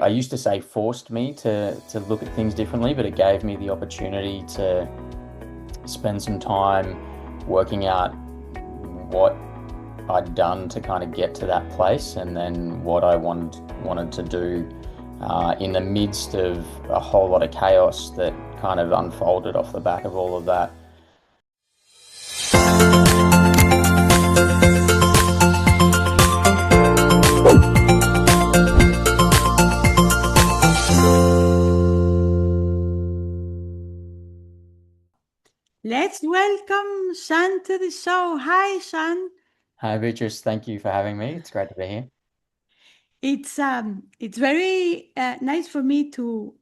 I used to say forced me to look at things differently, but it gave me the opportunity to spend some time working out what I'd done to kind of get to that place, and then what I wanted to do in the midst of a whole lot of chaos that kind of unfolded off the back of all of that. Let's welcome Sean to the show. Hi, Sean. Hi, Beatriz. Thank you for having me. It's great to be here. It's very nice for me to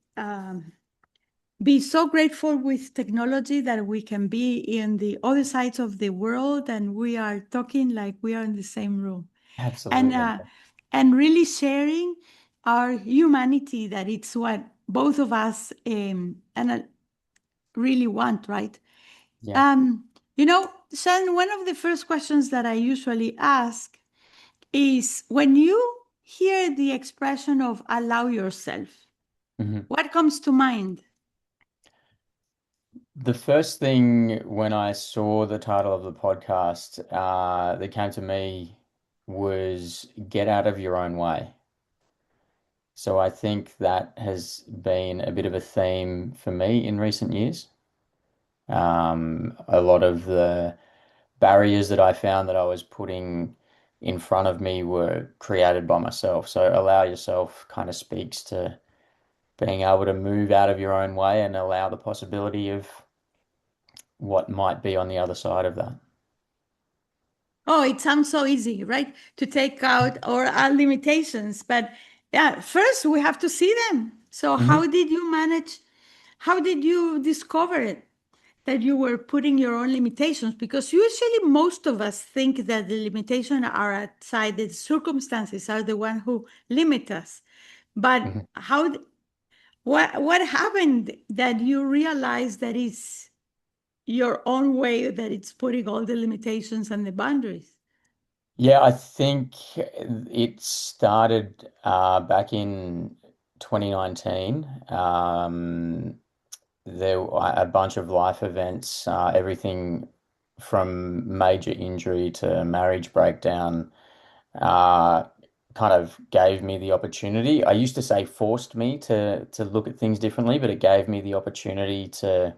be so grateful with technology that we can be in the other sides of the world and we are talking like we are in the same room, and Absolutely. uh, and really sharing our humanity. That it's what both of us really want, right? Yeah. Um, Sean, one of the first questions that I usually ask is when you hear the expression of allow yourself, Mhm. what comes to mind? The first thing when I saw the title of the podcast that came to me was get out of your own way. So I think that has been a bit of a theme for me in recent years. A lot of the barriers that I found that I was putting in front of me were created by myself. So allow yourself kind of speaks to being able to move out of your own way and allow the possibility of what might be on the other side of that. Oh, it sounds so easy, right? To take out our limitations. But yeah, first we have to see them. So, how Hmm. did you manage? How did you discover it? That you were putting your own limitations? Because usually most of us think that the limitations are outside, the circumstances are the one who limit us. But Hmm. what happened that you realized that it's your own way that it's putting all the limitations and the boundaries? Yeah, I think it started back in 2019. There were a bunch of life events, everything from major injury to marriage breakdown, uh, kind of gave me the opportunity. I used to say forced me to look at things differently, but it gave me the opportunity to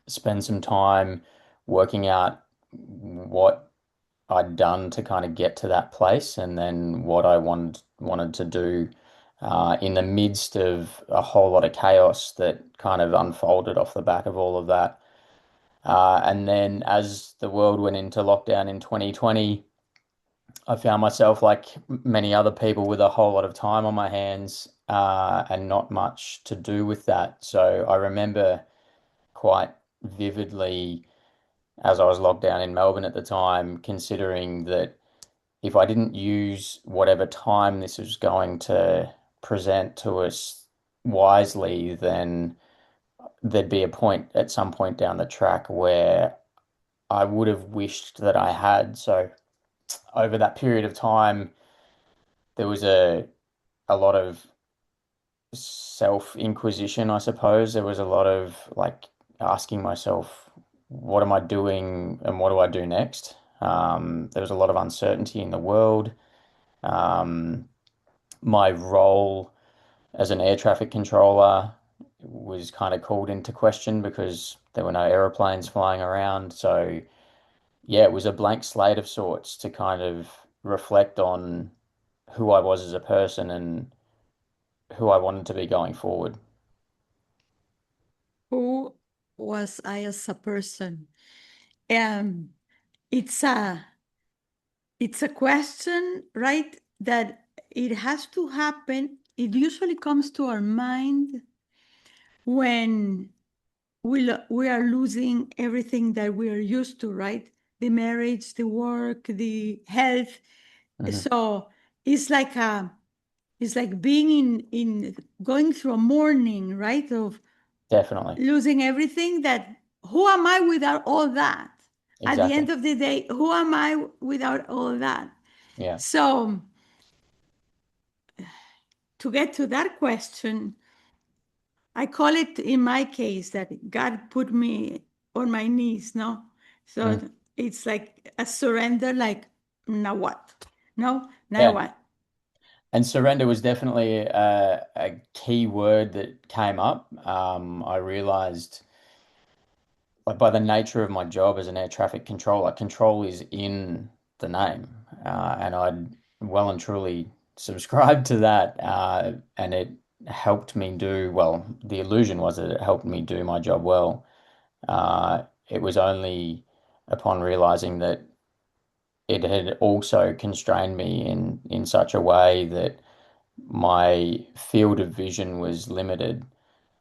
spend some time working out what I'd done to kind of get to that place, and then what I wanted to do in the midst of a whole lot of chaos that kind of unfolded off the back of all of that. And then as the world went into lockdown in 2020, I found myself like many other people with a whole lot of time on my hands and not much to do with that. So I remember quite vividly as I was locked down in Melbourne at the time, considering that if I didn't use whatever time this was going to present to us wisely, then there'd be a point at some point down the track where I would have wished that I had. So over that period of time, there was a lot of self-inquisition, I suppose. There was a lot of like asking myself, what am I doing and what do I do next? There was a lot of uncertainty in the world. Um, my role as an air traffic controller was kind of called into question because there were no aeroplanes flying around. So, yeah, it was a blank slate of sorts to kind of reflect on who I was as a person and who I wanted to be going forward. Who was I as a person? Um, it's a it's a question, right? That it has to happen. It usually comes to our mind when we are losing everything that we are used to, right? The marriage, the work, the health. Hmm. So it's like a it's like being in going through a mourning, right? Of Definitely. losing everything. That who am I without all that? At the Exactly. end of the day, who am I without all that? Yeah. So to get to that question, I call it in my case that God put me on my knees, no? So Mm. it's like a surrender, like, now what? No, now Yeah. what? And surrender was definitely a key word that came up. I realized, like, by the nature of my job as an air traffic controller, control is in the name. And I'd well and truly subscribed to that. And it helped me do, well, the illusion was that it helped me do my job well. It was only upon realizing that it had also constrained me in such a way that my field of vision was limited.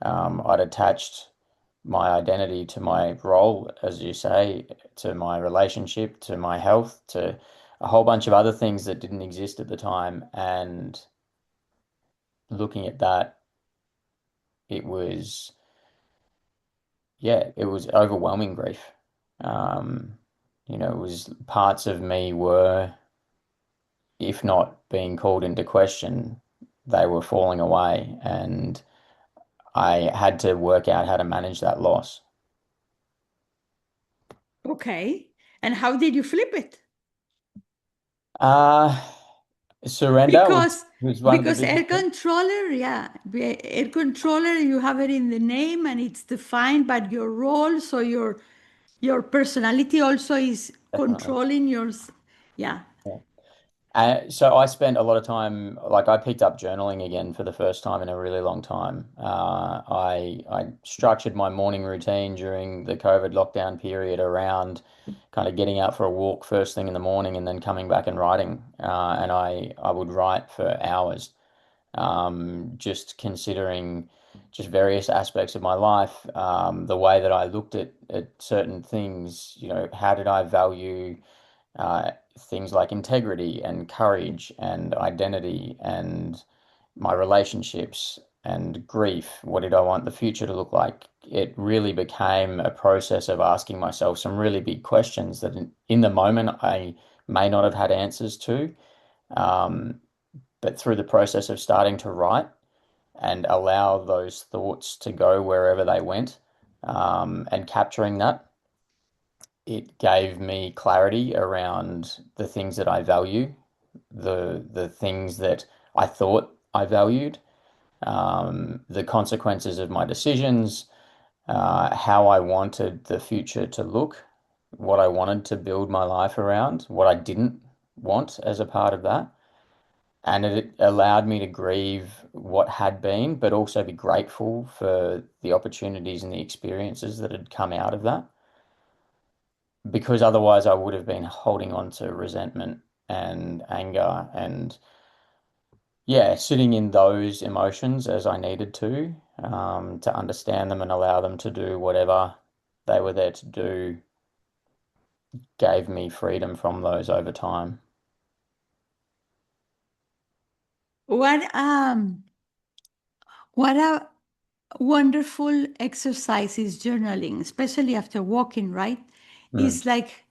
I'd attached my identity to my role, as you say, to my relationship, to my health, to a whole bunch of other things that didn't exist at the time. And looking at that, it was, yeah, it was overwhelming grief. Um, it was parts of me were, if not being called into question, they were falling away. And I had to work out how to manage that loss. Okay. And how did you flip it? Uh, surrender Because was one of the biggest air things. controller, yeah, air controller, you have it in the name and it's defined, but your role, so your personality also is Definitely. controlling yours. Yeah. Yeah. So I spent a lot of time, like I picked up journaling again for the first time in a really long time. I structured my morning routine during the COVID lockdown period around kind of getting out for a walk first thing in the morning and then coming back and writing. And I would write for hours, just considering just various aspects of my life, the way that I looked at certain things. How did I value uh, things like integrity and courage and identity and my relationships and grief. What did I want the future to look like? It really became a process of asking myself some really big questions that in the moment I may not have had answers to. Um, but through the process of starting to write and allow those thoughts to go wherever they went, and capturing that, it gave me clarity around the things that I value, the things that I thought I valued, the consequences of my decisions, how I wanted the future to look, what I wanted to build my life around, what I didn't want as a part of that. And it allowed me to grieve what had been, but also be grateful for the opportunities and the experiences that had come out of that. Because otherwise I would have been holding on to resentment and anger and, yeah, sitting in those emotions as I needed to understand them and allow them to do whatever they were there to do, gave me freedom from those over time. What what a wonderful exercise is journaling, especially after walking, right? Mm, It's like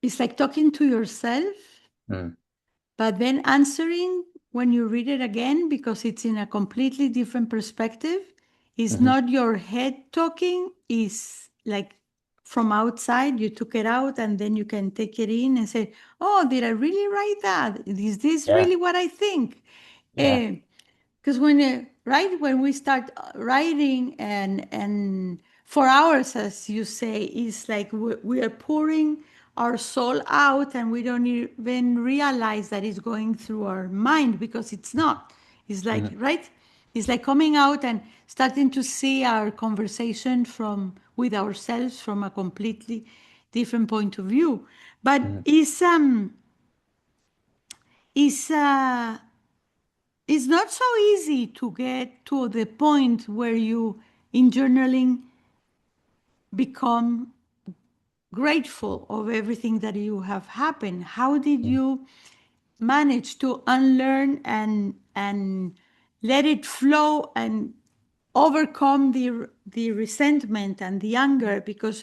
it's like talking to yourself, mm, but then answering when you read it again because it's in a completely different perspective. It's hmm. not your head talking, it's like from outside, you took it out and then you can take it in and say, oh, did I really write that? Is this Yeah, really what I think? yeah. Because when we start writing and for hours, as you say, it's like we are pouring our soul out and we don't even realize that it's going through our mind because it's not. It's like, Hmm. right? It's like coming out and starting to see our conversation from with ourselves from a completely different point of view. But Hmm. it's it's not so easy to get to the point where you, in journaling, become grateful of everything that you have happened. How did you manage to unlearn and let it flow and overcome the resentment and the anger? Because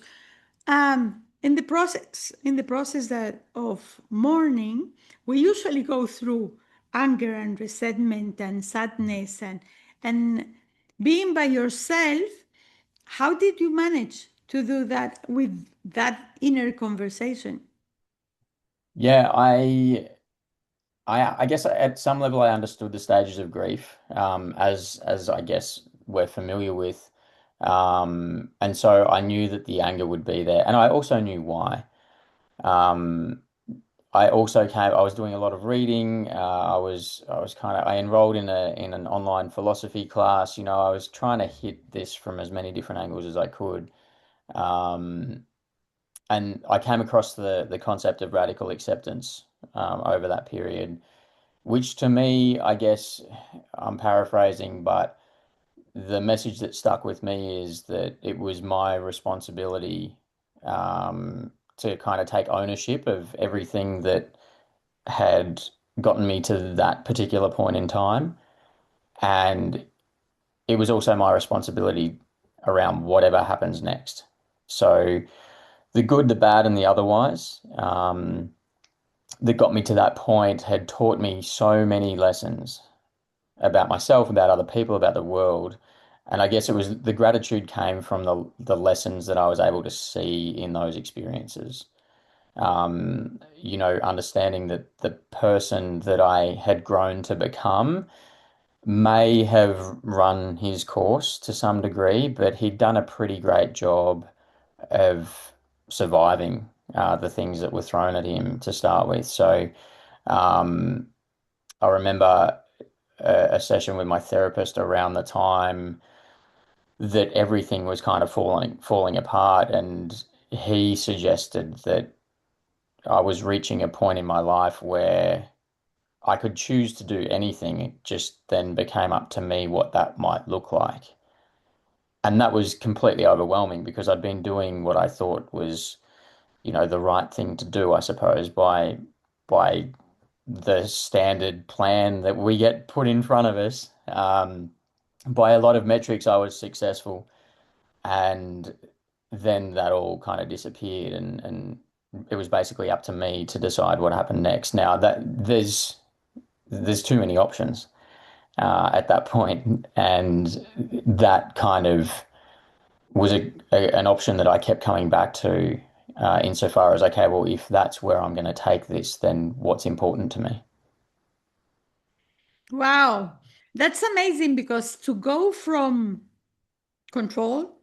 in the process that of mourning, we usually go through anger and resentment and sadness and being by yourself. How did you manage to do that with that inner conversation? Yeah, I guess at some level I understood the stages of grief, as I guess we're familiar with. And so I knew that the anger would be there, and I also knew why. Um, I was doing a lot of reading. I enrolled in an online philosophy class. You know, I was trying to hit this from as many different angles as I could. Um, and I came across the concept of radical acceptance over that period, which to me, I guess I'm paraphrasing, but the message that stuck with me is that it was my responsibility to kind of take ownership of everything that had gotten me to that particular point in time. And it was also my responsibility around whatever happens next. So the good, the bad, and the otherwise that got me to that point had taught me so many lessons about myself, about other people, about the world. And I guess it was the gratitude came from the lessons that I was able to see in those experiences. You know, understanding that the person that I had grown to become may have run his course to some degree, but he'd done a pretty great job of surviving the things that were thrown at him to start with. So um, I remember a session with my therapist around the time that everything was kind of falling apart, and he suggested that I was reaching a point in my life where I could choose to do anything. It just then became up to me what that might look like. And that was completely overwhelming because I'd been doing what I thought was, you know, the right thing to do, I suppose, by the standard plan that we get put in front of us. By a lot of metrics, I was successful, and then that all kind of disappeared, and it was basically up to me to decide what happened next. Now that there's too many options at that point, and that kind of was an option that I kept coming back to, insofar as, okay, well, if that's where I'm going to take this, then what's important to me? Wow, that's amazing because to go from control,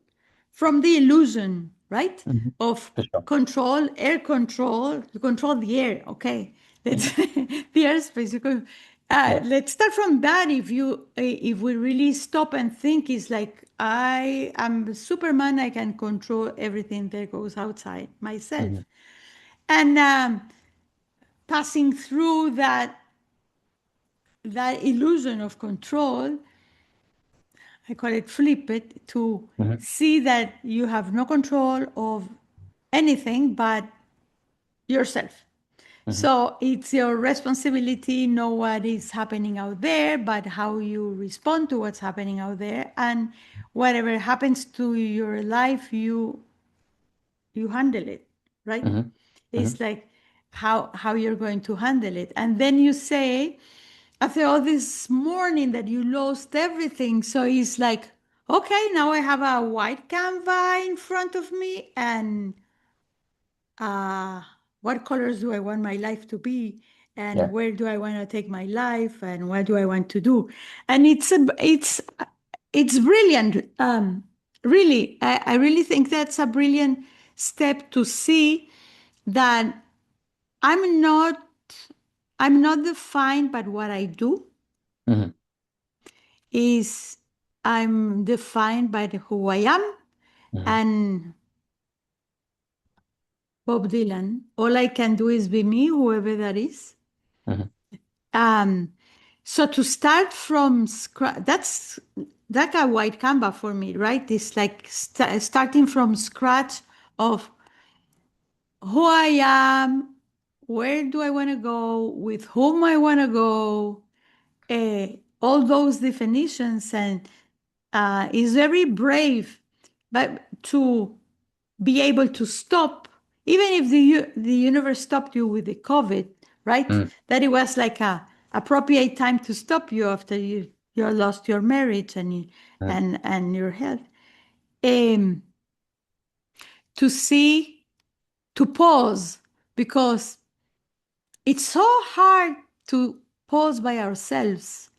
from the illusion, right, Mhm. of For sure. control, air control, you control the air, okay? Yeah. Let's the airspace. Yeah. Let's start from that. If we really stop and think, it's like I am Superman. I can control everything that goes outside Hmm. myself, and passing through that illusion of control, I call it flip it, to Hmm. see that you have no control of anything but yourself. Hmm. So it's your responsibility know what is happening out there, but how you respond to what's happening out there, and whatever happens to your life, you handle it, right? Hmm. It's Hmm. like how you're going to handle it. And then you say, after all this morning that you lost everything, so it's like, okay, now I have a white canvas in front of me, and uh, what colors do I want my life to be? And Yeah. where do I want to take my life? And what do I want to do? And it's brilliant. Really, I really think that's a brilliant step to see that I'm not I'm not defined by what I do. Hmm. Is I'm defined by who I am. Hmm. And Bob Dylan, all I can do is be me, whoever that is. Hmm. Um, so to start from scratch, that's like a white canvas for me, right? It's like starting from scratch of who I am, where do I want to go, with whom I want to go, all those definitions, and is very brave, but to be able to stop, even if the universe stopped you with the COVID, right? Mm. That it was like a appropriate time to stop you after you lost your marriage and Mm. and your health. Um, to see, to pause, because it's so hard to pause by ourselves.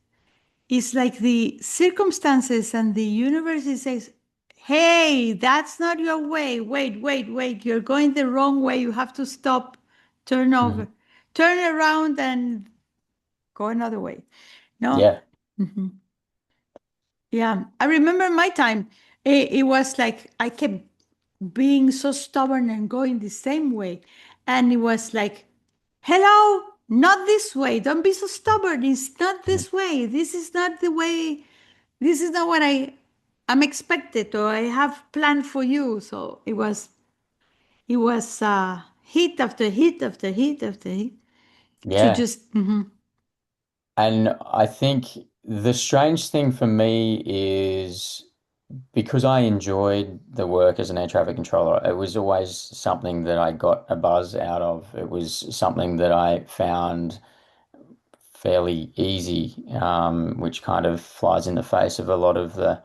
It's like the circumstances and the universe says, hey, that's not your way. Wait, wait, wait. You're going the wrong way. You have to stop, turn over, Mhm. turn around and go another way. No. Yeah, Mhm. Yeah. I remember my time. It was like I kept being so stubborn and going the same way. And it was like, hello, not this way. Don't be so stubborn. It's not Mhm. this way. This is not the way. This is not what I'm expected or I have planned for you. So it was hit after hit after hit after hit to yeah. just mhm. And I think the strange thing for me is because I enjoyed the work as an air traffic controller, it was always something that I got a buzz out of. It was something that I found fairly easy, which kind of flies in the face of a lot of the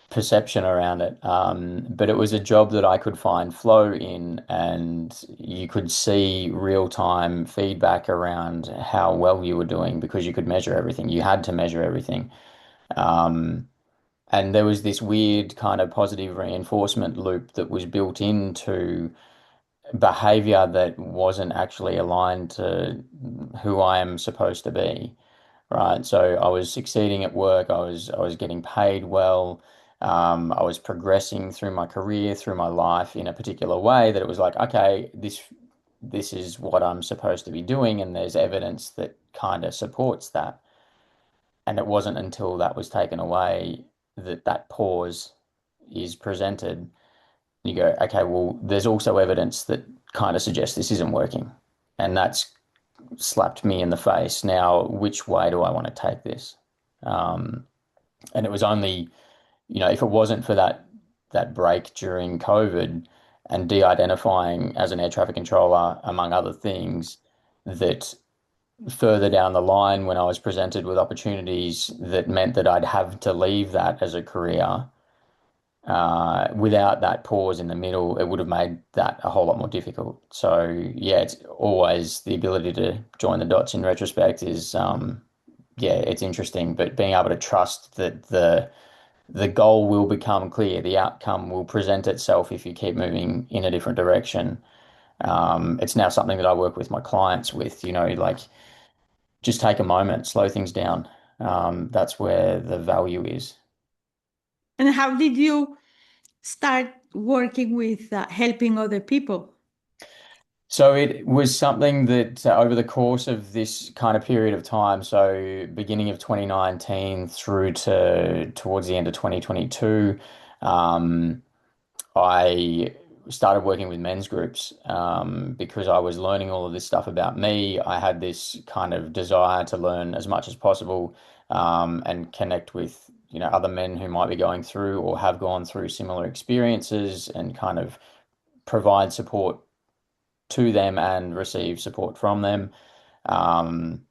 perception around it. But it was a job that I could find flow in, and you could see real-time feedback around how well you were doing because you could measure everything. You had to measure everything. Um, and there was this weird kind of positive reinforcement loop that was built into behavior that wasn't actually aligned to who I am supposed to be. Right. So I was succeeding at work. I was getting paid well. I was progressing through my career, through my life in a particular way that it was like, okay, this is what I'm supposed to be doing, and there's evidence that kind of supports that. And it wasn't until that was taken away that that pause is presented. You go, okay, well, there's also evidence that kind of suggests this isn't working. And that's slapped me in the face. Now, which way do I want to take this? Um, and it was only, if it wasn't for that break during COVID and de-identifying as an air traffic controller, among other things, that further down the line, when I was presented with opportunities that meant that I'd have to leave that as a career, without that pause in the middle, it would have made that a whole lot more difficult. So yeah, it's always the ability to join the dots in retrospect is, yeah, it's interesting, but being able to trust that the goal will become clear, the outcome will present itself if you keep moving in a different direction. It's now something that I work with my clients with, like just take a moment, slow things down. That's where the value is. And how did you start working with helping other people? So it was something that over the course of this kind of period of time, so beginning of 2019 through to towards the end of 2022, um, I started working with men's groups because I was learning all of this stuff about me. I had this kind of desire to learn as much as possible and connect with, other men who might be going through or have gone through similar experiences and kind of provide support to them and receive support from them, um,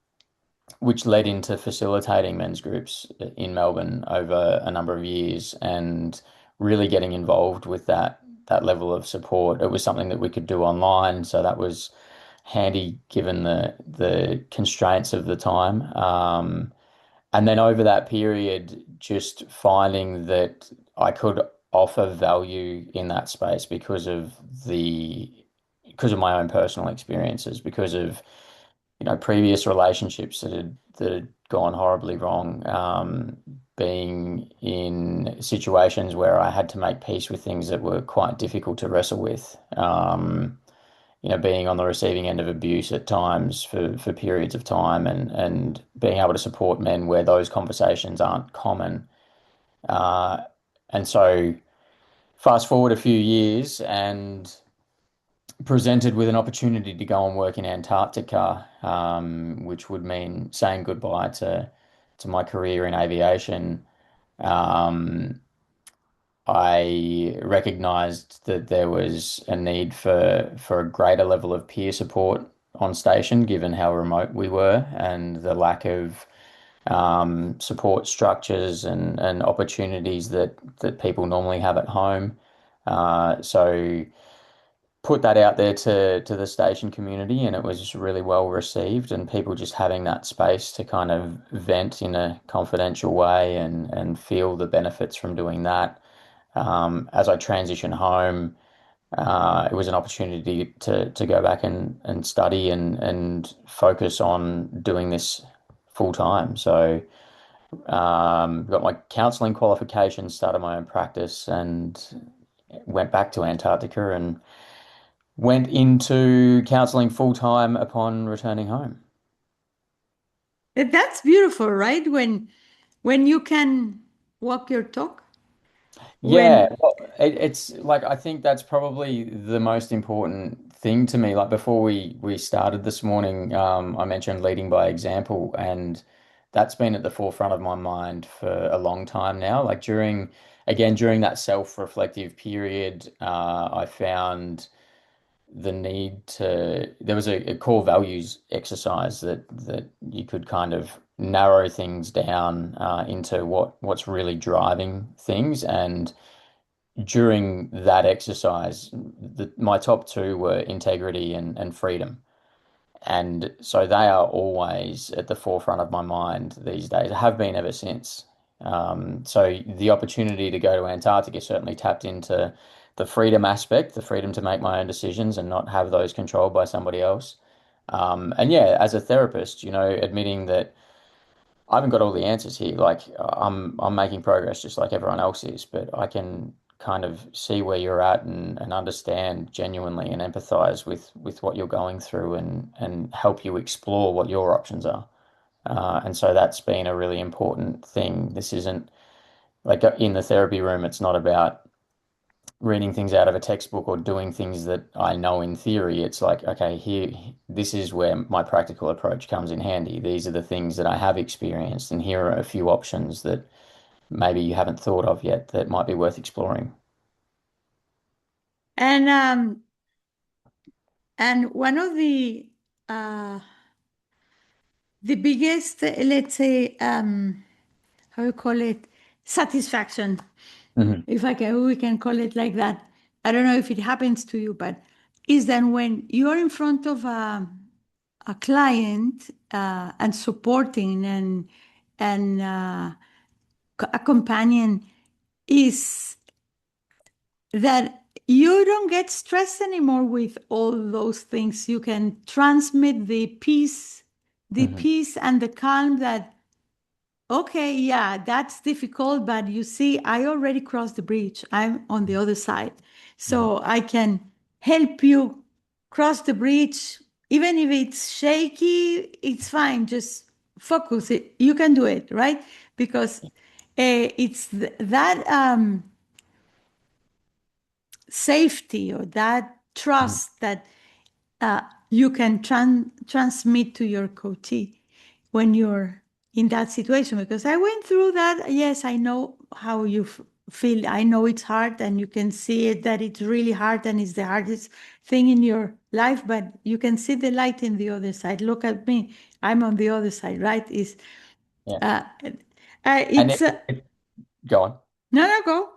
which led into facilitating men's groups in Melbourne over a number of years and really getting involved with that level of support. It was something that we could do online, so that was handy given the constraints of the time. And then over that period, just finding that I could offer value in that space because of my own personal experiences, because of previous relationships that had gone horribly wrong, being in situations where I had to make peace with things that were quite difficult to wrestle with. Being on the receiving end of abuse at times for periods of time and being able to support men where those conversations aren't common. Uh, and so fast forward a few years and presented with an opportunity to go and work in Antarctica, which would mean saying goodbye to my career in aviation. Um, I recognized that there was a need for a greater level of peer support on station, given how remote we were and the lack of support structures and opportunities that people normally have at home. So put that out there to the station community, and it was really well received, and people just having that space to kind of vent in a confidential way and feel the benefits from doing that. As I transition home, it was an opportunity to go back and study and focus on doing this full time. So got my counselling qualifications, started my own practice, and went back to Antarctica and went into counseling full time upon returning home. That's beautiful, right? When you can walk your talk. Yeah, When well, it's like I think that's probably the most important thing to me. Like before we started this morning, I mentioned leading by example, and that's been at the forefront of my mind for a long time now. Like during that self-reflective period, I found the need to there was a core values exercise that you could kind of narrow things down into what's really driving things. And during that exercise, my top two were integrity and freedom. And so they are always at the forefront of my mind these days, have been ever since. So the opportunity to go to Antarctica certainly tapped into the freedom aspect, the freedom to make my own decisions and not have those controlled by somebody else. And yeah, as a therapist, admitting that I haven't got all the answers here. Like I'm making progress just like everyone else is, but I can kind of see where you're at and understand genuinely and empathize with what you're going through and help you explore what your options are. And so that's been a really important thing. This isn't like in the therapy room, it's not about reading things out of a textbook or doing things that I know in theory. It's like, okay, this is where my practical approach comes in handy. These are the things that I have experienced, and here are a few options that maybe you haven't thought of yet that might be worth exploring. and and one of uh the biggest, let's say, how you call it, satisfaction, Hmm. if I can, we can call it like that. I don't know if it happens to you, but is that when you're in front of a client and supporting and a companion, is that you don't get stressed anymore with all those things. You can transmit the Hmm. peace and the calm that, okay, yeah, that's difficult, but you see, I already crossed the bridge. I'm on the other side. Hmm. So I can help you cross the bridge. Even if it's shaky, it's fine. Just focus it. You can do it, right? Because it's that safety or that Hmm. trust that uh, you can transmit to your coachee when you're in that situation. Because I went through that. Yes, I know how you feel. I know it's hard, and you can see it that it's really hard and it's the hardest thing in your life. But you can see the light in the other side. Look at me. I'm on the other side, right? Is Yeah. uh, And it's go on. no, no, go.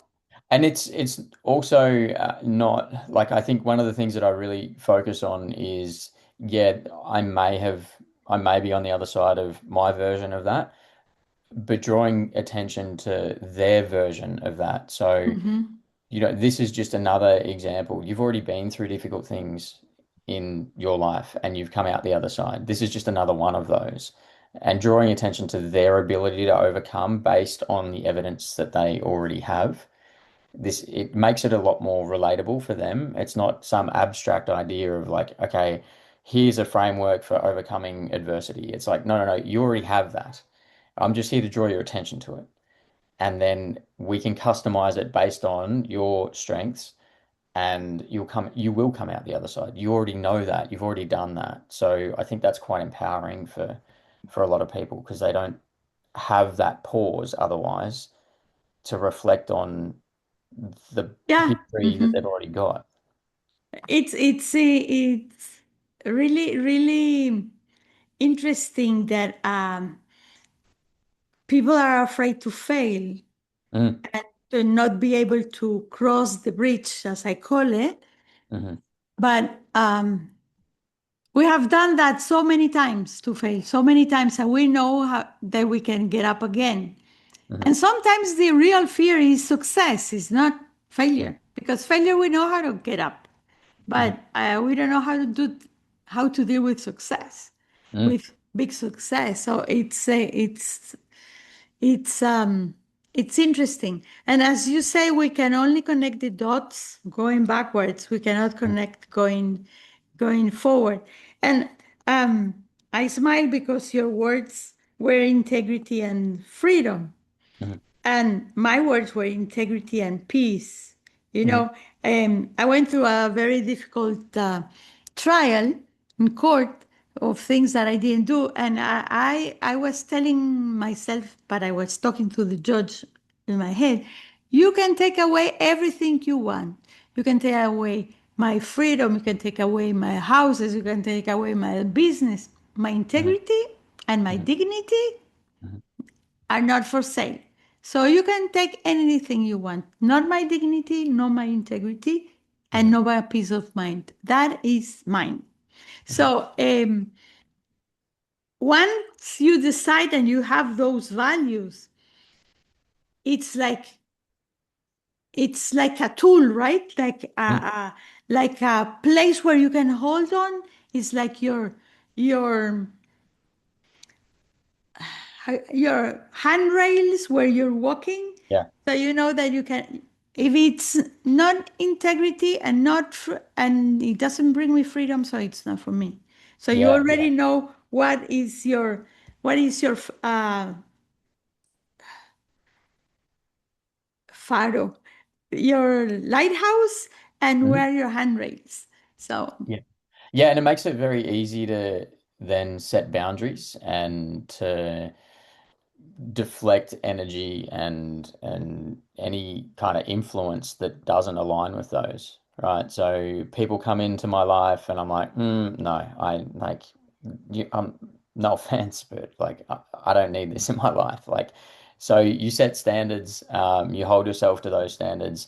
And it's also not like I think one of the things that I really focus on is, yeah, I may be on the other side of my version of that, but drawing attention to their version of that. So, Hmm. this is just another example. You've already been through difficult things in your life and you've come out the other side. This is just another one of those. And drawing attention to their ability to overcome based on the evidence that they already have. It makes it a lot more relatable for them. It's not some abstract idea of like, okay, here's a framework for overcoming adversity. It's like, no, no, no, you already have that. I'm just here to draw your attention to it. And then we can customize it based on your strengths and you will come out the other side. You already know that. You've already done that. So I think that's quite empowering for a lot of people because they don't have that pause otherwise to reflect on the Yeah. history that they've Hmm. already got. It's really, really interesting that people are afraid to fail Mm, and to not be able to cross the bridge, as I call it. hmm But we have done that so many times to fail, so many times, and we know that we can get up again. hmm And sometimes the real fear is success, is not failure, because failure we know how to get up, hmm but we don't know how to deal with success, mm with big success. So it's it's interesting. And as you say, we can only connect the dots going backwards. We cannot connect going forward. And um, I smile because your words were integrity and freedom. hmm And my words were integrity and peace. You hmm know, I went through a very difficult trial in court of things that I didn't do, and I was telling myself, but I was talking to the judge in my head, you can take away everything you want. You can take away my freedom, you can take away my houses, you can take away my business. My hmm integrity and my hmm dignity hmm are not for sale. So you can take anything you want, not my dignity, not my integrity, and hmm not my peace of mind. That is mine. hmm So once you decide and you have those values, it's like it's like a tool, right? Like a place where you can hold on. It's like your your handrails where you're walking, Yeah. so you know that you can, if it's not integrity and not and it doesn't bring me freedom, so it's not for me. So you Yeah. Yeah. already know what is your faro, your lighthouse, and hmm where are your handrails. So Yeah. Yeah, and it makes it very easy to then set boundaries and to deflect energy and any kind of influence that doesn't align with those, right? So people come into my life and I'm like, no, I like no offense, but like I don't need this in my life. Like, so you set standards, you hold yourself to those standards,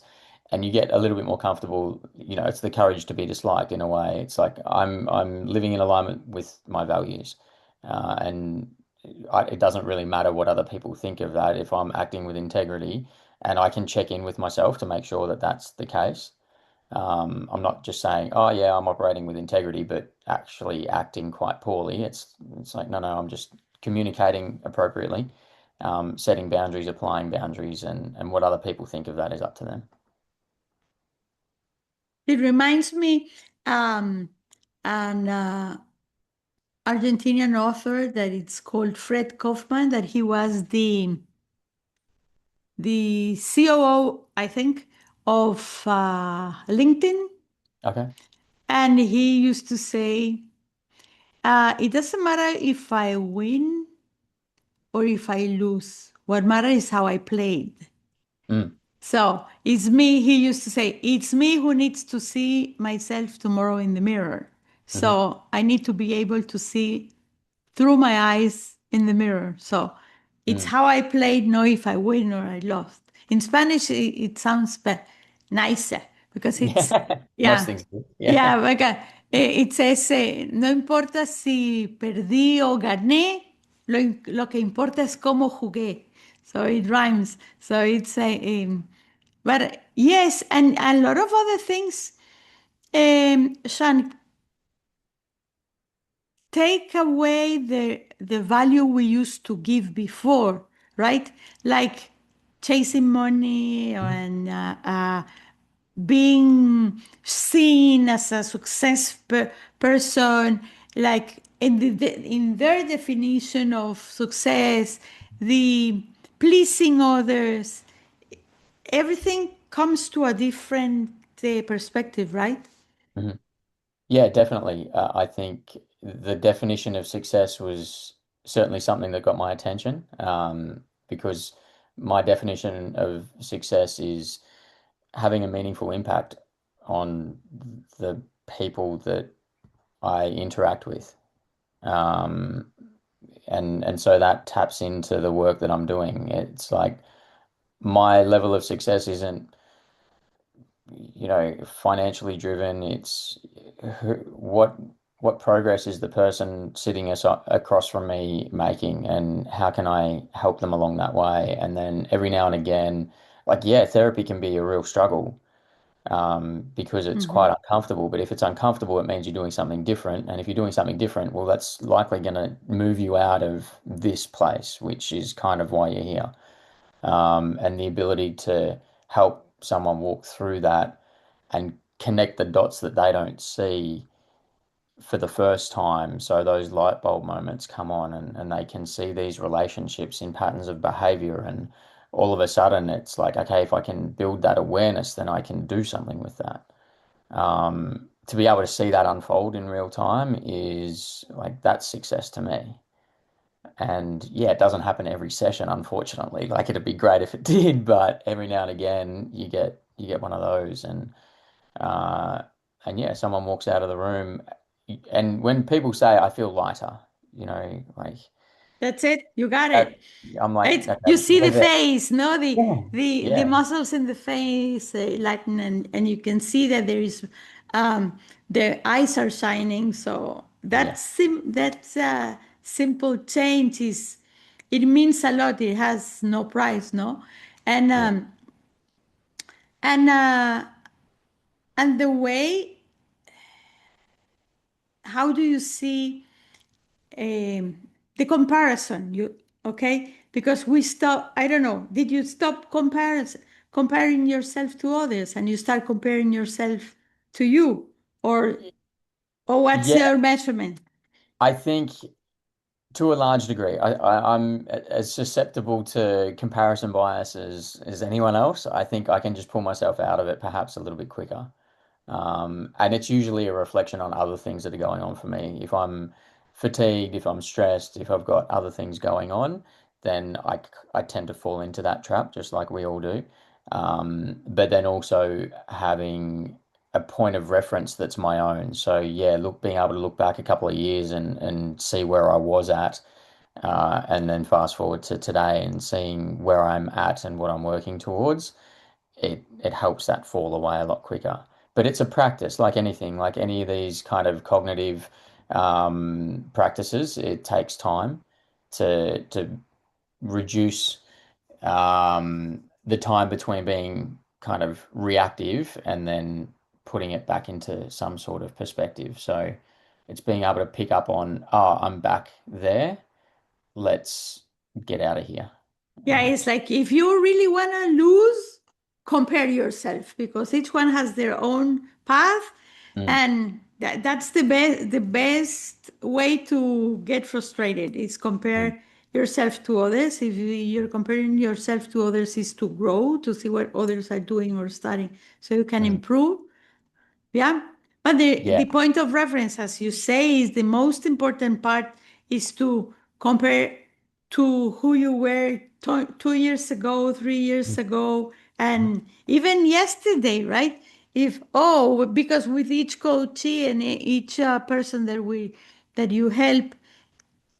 and you get a little bit more comfortable. You know, it's the courage to be disliked in a way. It's like I'm living in alignment with my values, and it doesn't really matter what other people think of that if I'm acting with integrity and I can check in with myself to make sure that that's the case. I'm not just saying, oh yeah, I'm operating with integrity, but actually acting quite poorly. It's like, no, I'm just communicating appropriately, setting boundaries, applying boundaries, and what other people think of that is up to them. it reminds me an Argentinian author that it's called Fred Kaufman, that he was the COO, I think, of LinkedIn. Okay. And he used to say, it doesn't matter if I win or if I lose. What matters is how I played. Mm, So it's me, he used to say, it's me who needs to see myself tomorrow in the mirror. hmm So I need to be able to see through my eyes in the mirror. So it's mm. how I played, not if I win or I lost. In Spanish, it sounds nicer because it's, Yeah. Most yeah, things do. yeah, Yeah. like, it says, no importa si perdí o gané, lo que importa es cómo jugué. So it rhymes. So it's but yes, and a lot of other things, Sean, take away the value we used to give before, right? Like chasing money Mhm. and being seen as a person, like in their definition of success, the pleasing others, everything comes to a different perspective, right? Mhm. Yeah, definitely. I think the definition of success was certainly something that got my attention, because my definition of success is having a meaningful impact on the people that I interact with. Um, and so that taps into the work that I'm doing. It's like my level of success isn't, financially driven. It's what what progress is the person sitting across from me making, and how can I help them along that way? And then every now and again, like, yeah, therapy can be a real struggle, because it's quite Mhm. uncomfortable. But if it's uncomfortable, it means you're doing something different. And if you're doing something different, well, that's likely going to move you out of this place, which is kind of why you're here. And the ability to help someone walk through that and connect the dots that they don't see for the first time. So those light bulb moments come on, and they can see these relationships in patterns of behavior. And all of a sudden, it's like, okay, if I can build that awareness, then I can do something with that. To be able to see that unfold in real time is like, that's success to me. And yeah, it doesn't happen every session, unfortunately. Like, it'd be great if it did, but every now and again you get one of those. Uh and yeah, someone walks out of the room, and when people say I feel lighter, like That's it. You got that, it. I'm like, Right? okay, You see we're the there. face, no? Yeah. The Yeah. muscles in the face lighten, and you can see that there is the eyes are shining. So Yeah. that's a simple change. Is it means a lot. It has no price, no? And Yeah. um, and uh, and the way, how do you see um, the comparison? You okay? Because we stop. I don't know. Did you stop comparing yourself to others, and you start comparing yourself to you, or what's Yeah, your measurement? I think to a large degree, I'm as susceptible to comparison bias as anyone else. I think I can just pull myself out of it perhaps a little bit quicker. And it's usually a reflection on other things that are going on for me. If I'm fatigued, if I'm stressed, if I've got other things going on, then I tend to fall into that trap, just like we all do. But then also having a point of reference that's my own. So yeah, being able to look back a couple of years and see where I was at, and then fast forward to today and seeing where I'm at and what I'm working towards, it helps that fall away a lot quicker. But it's a practice, like anything, like any of these kind of cognitive practices. It takes time to reduce the time between being kind of reactive and then putting it back into some sort of perspective. So it's being able to pick up on, oh, I'm back there. Let's get out of here. Yeah, it's like if you really want to lose, compare yourself because each one has their own path, Mm, and that's the best way to get frustrated is mm, compare yourself to others. If you're comparing yourself to others, is to grow, to see what others are doing or studying, so you can mm. improve. Yeah. But the Yeah, point of reference, as you say, is the most important part is to compare to who you were 2 years ago, 3 years ago, and even yesterday, right? Because with each coachee and each person that you help,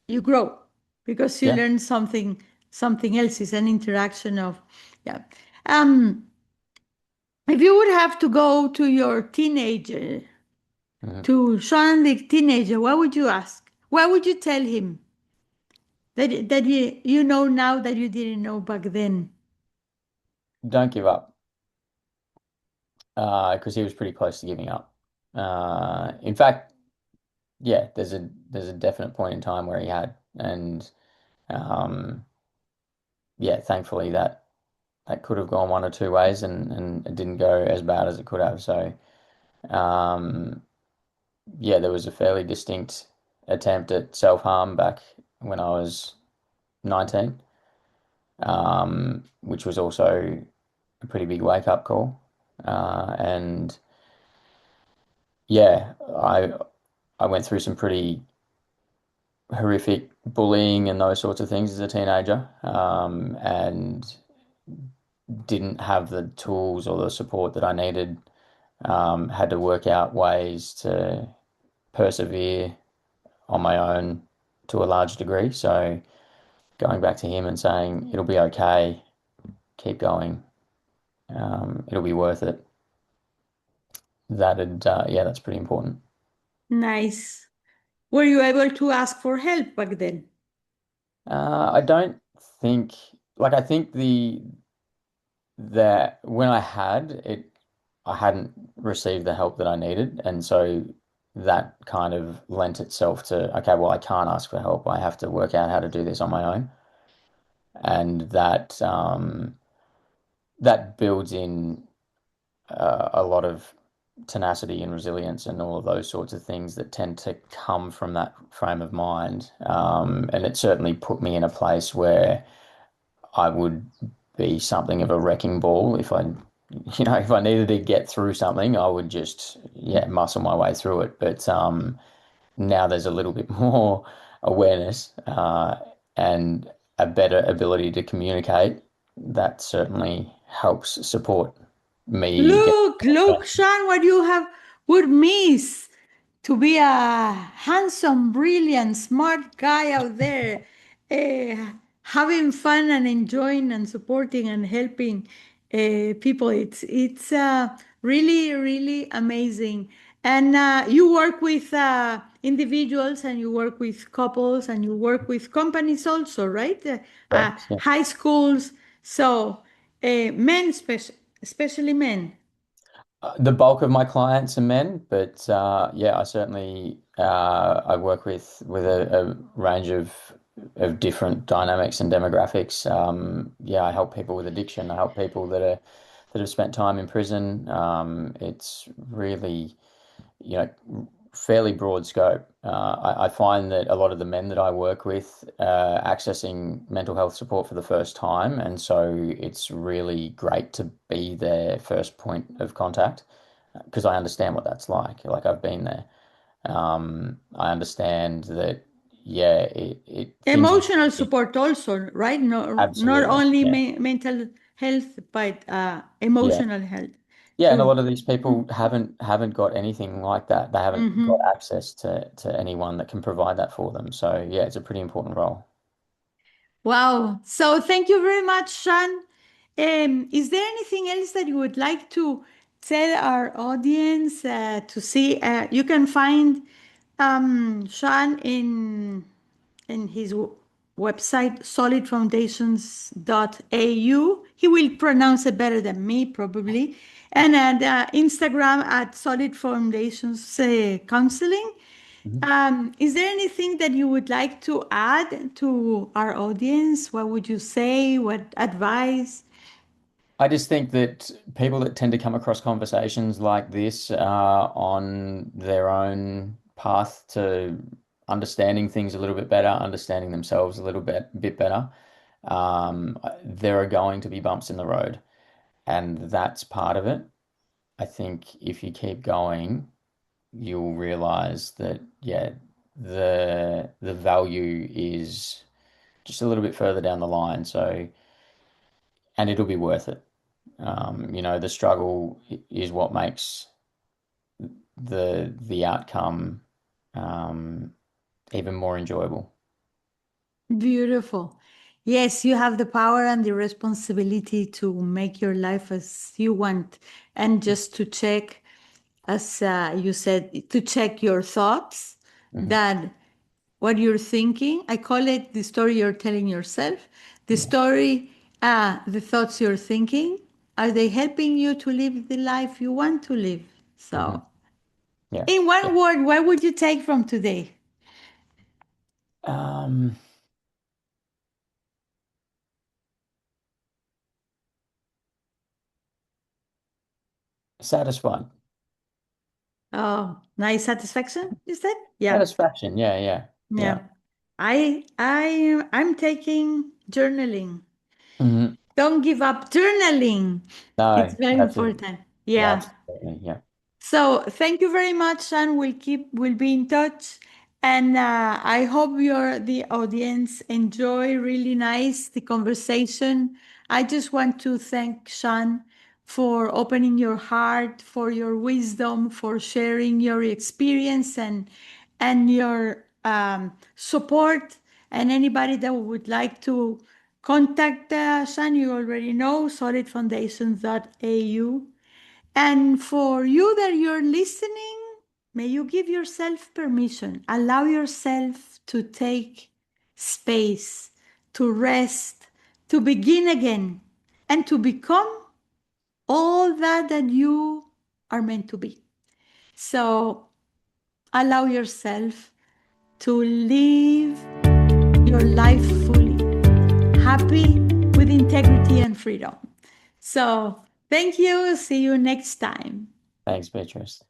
you grow because you yeah. learn something else. Is an interaction of, yeah. Um, if you would have to go to your teenager, Mhm. to Sean the teenager, what would you ask? What would you tell him that you know now that you didn't know back then? Don't give up, because he was pretty close to giving up. In fact, yeah, there's a definite point in time where he had, and um, yeah, thankfully that could have gone one or two ways, and it didn't go as bad as it could have. So um, yeah, there was a fairly distinct attempt at self-harm back when I was 19, which was also a pretty big wake-up call. And yeah, I went through some pretty horrific bullying and those sorts of things as a teenager, and didn't have the tools or the support that I needed. Had to work out ways to persevere on my own to a large degree. So going back to him and saying it'll be okay, keep going, it'll be worth it. That'd yeah, that's pretty important. Nice. Were you able to ask for help back then? I don't think like I think the that when I had it, I hadn't received the help that I needed, and so that kind of lent itself to okay, well, I can't ask for help. I have to work out how to do this on my own, and that builds in a lot of tenacity and resilience and all of those sorts of things that tend to come from that frame of mind. And it certainly put me in a place where I would be something of a wrecking ball if if I needed to get through something, I would just, yeah, muscle my way through it. But now there's a little bit more awareness and a better ability to communicate. That certainly helps support me get. Look, Sean, what you have would miss to be a handsome, brilliant, smart guy out there, having fun and enjoying and supporting and helping people. It's really really amazing. And you work with individuals, and you work with couples, and you work with companies also, right? Correct. Yeah. High schools. So men, especially men. The bulk of my clients are men, but yeah, I certainly I work with a range of different dynamics and demographics. Yeah, I help people with addiction. I help people that have spent time in prison. It's really, fairly broad scope. I find that a lot of the men that I work with accessing mental health support for the first time, and so it's really great to be their first point of contact because I understand what that's like. Like I've been there. I understand that, yeah, it things Emotional support also, right? No, not absolutely, only yeah, mental health, but yeah. emotional health. Yeah, and a True. lot of these people haven't got anything like that. They haven't got Hmm. access to anyone that can provide that for them. So yeah, it's a pretty important role. Wow. So thank you very much, Sean. Is there anything else that you would like to tell our audience to see? You can find Sean in his website, solidfoundations.au. He will pronounce it better than me, probably. And at Instagram at Solid Foundations Counseling. Mhm. Is there anything that you would like to add to our audience? What would you say? What advice? I just think that people that tend to come across conversations like this are on their own path to understanding things a little bit better, understanding themselves a little bit better. There are going to be bumps in the road, and that's part of it. I think if you keep going, you'll realize that yeah, the value is just a little bit further down the line. So, and it'll be worth it. The struggle is what makes the outcome um, even more enjoyable. Beautiful. Yes, you have the power and the responsibility to make your life as you want, and just to check, as you said, to check your thoughts, Hmm. that what you're thinking. I call it the story you're telling yourself. The Yeah. story, the thoughts you're thinking, are they helping you to live the life you want to live? Hmm. So, Yeah. in Yeah. one word, what would you take from today? Um, Satisfied. Oh, nice satisfaction, you said? Yeah. Satisfaction. Yeah. Yeah. Yeah. Yeah. I'm taking journaling. Hmm. Don't give up journaling. It's No, very that's it. important. Yeah, Yeah. absolutely. Yeah. So thank you very much, and we'll be in touch. And I hope the audience enjoy really nice the conversation. I just want to thank Sean for opening your heart, for your wisdom, for sharing your experience and your support. And anybody that would like to contact Sean, you already know solidfoundations.au. And for you that you're listening, may you give yourself permission, allow yourself to take space, to rest, to begin again, and to become all that you are meant to be. So allow yourself to live your life fully, happy, with integrity and freedom. So thank you. See you next time. Thanks, Beatrice.